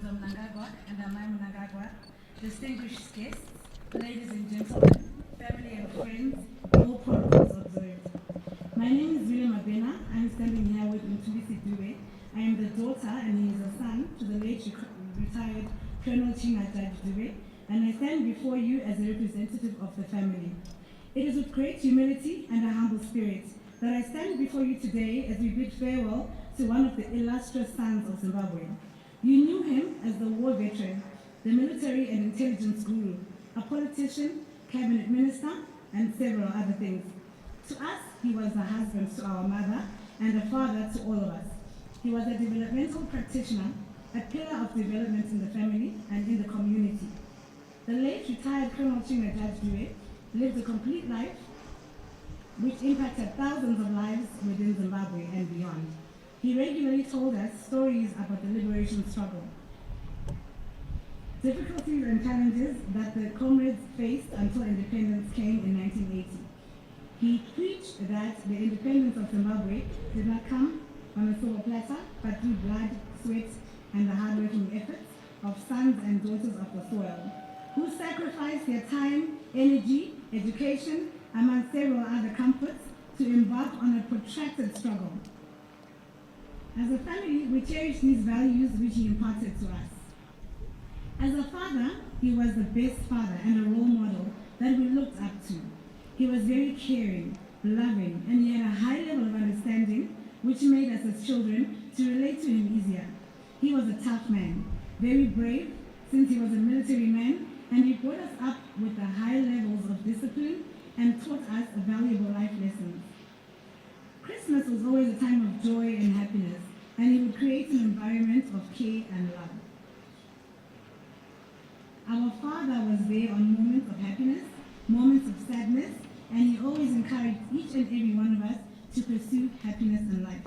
Mnangagwa and Amai Mnangagwa, distinguished guests, ladies and gentlemen, family and friends, all protocols observed. My name is William Abena. I'm standing here with Dube. I am the daughter and he is a son to the late retired Colonel waTshinga Dube, and I stand before you as a representative of the family. It is with great humility and a humble spirit that I stand before you today as we bid farewell to one of the illustrious sons of Zimbabwe. You knew him as the war veteran, the military and intelligence guru, a politician, cabinet minister, and several other things. To us, he was a husband to our mother and a father to all of us. He was a developmental practitioner, a pillar of development in the family and in the community. The late retired Colonel waTshinga Dube lived a complete life which impacted thousands of lives within Zimbabwe and beyond. He regularly told us stories about the liberation struggle, difficulties and challenges that the comrades faced until independence came in 1980. He preached that the independence of Zimbabwe did not come on a silver platter, but through blood, sweat, and the hard-working efforts of sons and daughters of the soil, who sacrificed their time, energy, education, among several other comforts, to embark on a protracted struggle. As a family, we cherish these values which he imparted to us. As a father, he was the best father and a role model that we looked up to. He was very caring, loving, and he had a high level of understanding, which made us as children to relate to him easier. He was a tough man, very brave, since he was a military man, and he brought us up with the high levels of discipline and taught us valuable life lessons. Christmas was always a time of joy and happiness, and he would create an environment of care and love. Our father was there on moments of happiness, moments of sadness, and he always encouraged each and every one of us to pursue happiness in life.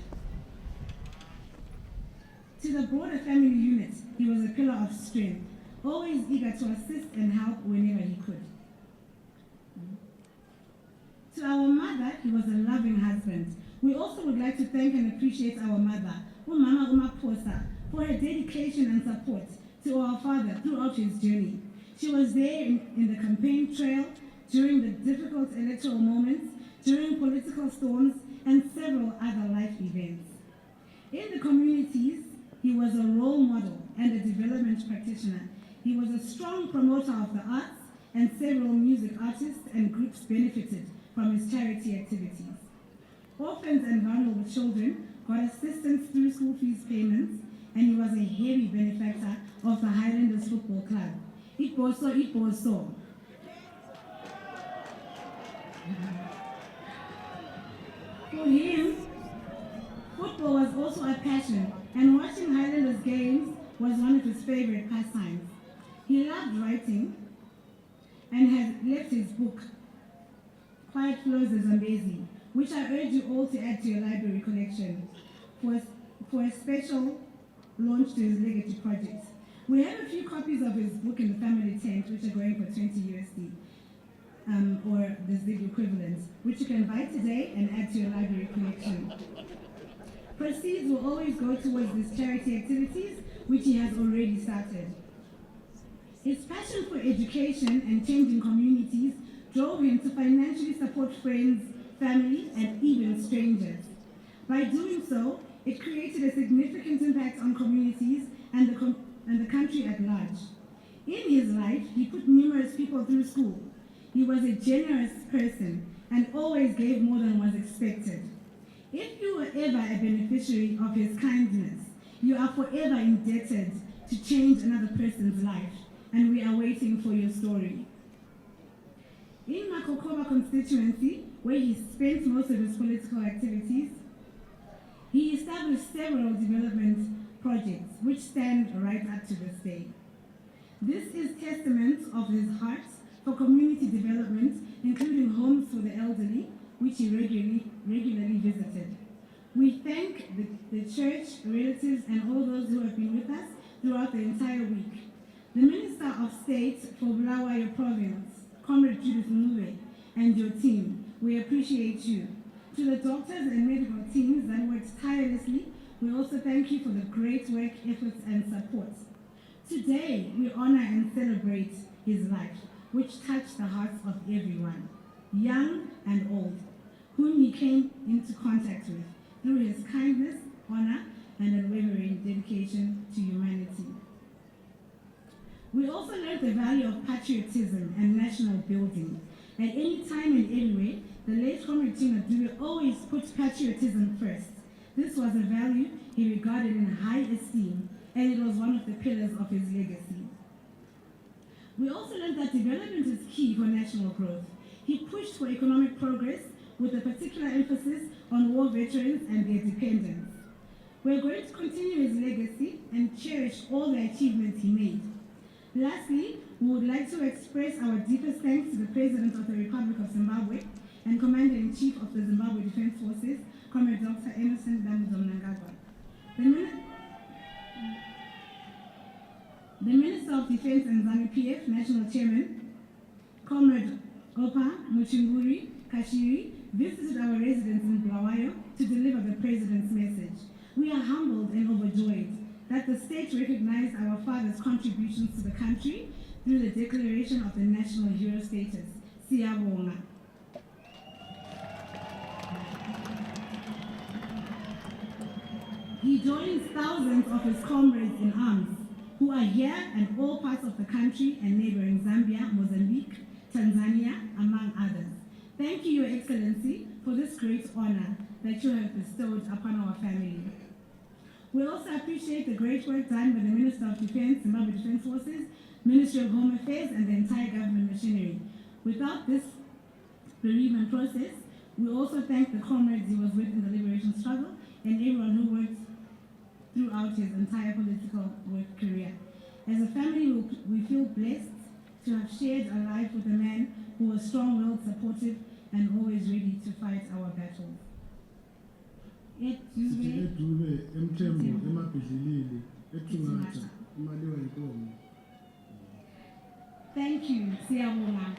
To the broader family unit, he was a pillar of strength, always eager to assist and help whenever he could. To our mother, he was a loving husband. We also would like to thank and appreciate our mother, Umama Umaposa, for her dedication and support to our father throughout his journey. She was there in the campaign trail, during the difficult electoral moments, during political storms, and several other life events. In the communities, he was a role model and a development practitioner. He was a strong promoter of the arts, and several music artists and groups benefited from his charity activities. Orphans and vulnerable children got assistance through school fees payments, and he was a heavy benefactor of the Highlanders Football Club. It. For him, football was also a passion, and watching Highlanders games was one of his favorite pastimes. He loved writing and has left his book, Quiet Flows of Zambezi, which I urge you all to add to your library collection for a special launch to his legacy project. We have a few copies of his book in the family tent, which are going for 20 USD, or the Zig equivalent, which you can buy today and add to your library collection. Proceeds will always go towards these charity activities, which he has already started. His passion for education and changing communities drove him to financially support friends, family, and even strangers. By doing so, it created a significant impact on communities and the country at large. In his life, he put numerous people through school. He was a generous person and always gave more than was expected. If you were ever a beneficiary of his kindness, you are forever indebted to change another person's life, and we are waiting for your story. In Makokoba constituency, where he spent most of his political activities, he established several development projects which stand right up to this day. This is testament of his heart for community development, including homes for the elderly, which he regularly visited. We thank the church, relatives, and all those who have been with us throughout the entire week. The Minister of State for Bulawayo Province, Comrade Judith Dube, and your team, we appreciate you. To the doctors and medical teams that worked tirelessly, we also thank you for the great work, efforts, and support. Today, we honor and celebrate his life, which touched the hearts of everyone, young and old, whom he came into contact with through his kindness, honor, and unwavering dedication to humanity. We also learned the value of patriotism and national building. At any time and anywhere, the late Comrade Dube always put patriotism first. This was a value he regarded in high esteem, and it was one of the pillars of his legacy. We also learned that development is key for national growth. He pushed for economic progress with a particular emphasis on war veterans and their dependents. We're going to continue his legacy and cherish all the achievements he made. Lastly, we would like to express our deepest thanks to the President of the Republic of Zimbabwe and Commander-in-Chief of the Zimbabwe Defense Forces, Comrade Dr. Emerson Mnangagwa. The Minister of Defense and ZANU-PF National Chairman, Comrade Gopa Muchimburi Kashiri, visited our residence in Bulawayo to deliver the President's message. We are humbled and overjoyed that the state recognized our father's contributions to the country through the declaration of the national hero status. Siyabonga. He joins thousands of his comrades in arms who are here and all parts of the country and neighboring Zambia, Mozambique, Tanzania, among others. Thank you, Your Excellency, for this great honor that you have bestowed upon our family. We also appreciate the great work done by the Minister of Defense, Zimbabwe Defense Forces, Ministry of Home Affairs, and the entire government machinery. Without this bereavement process, we also thank the comrades he was with in the liberation struggle and everyone who worked throughout his entire political work career. As a family, we feel blessed to have shared a life with a man who was strong-willed, supportive, and always ready to fight our battles. Thank you, Siyabonga.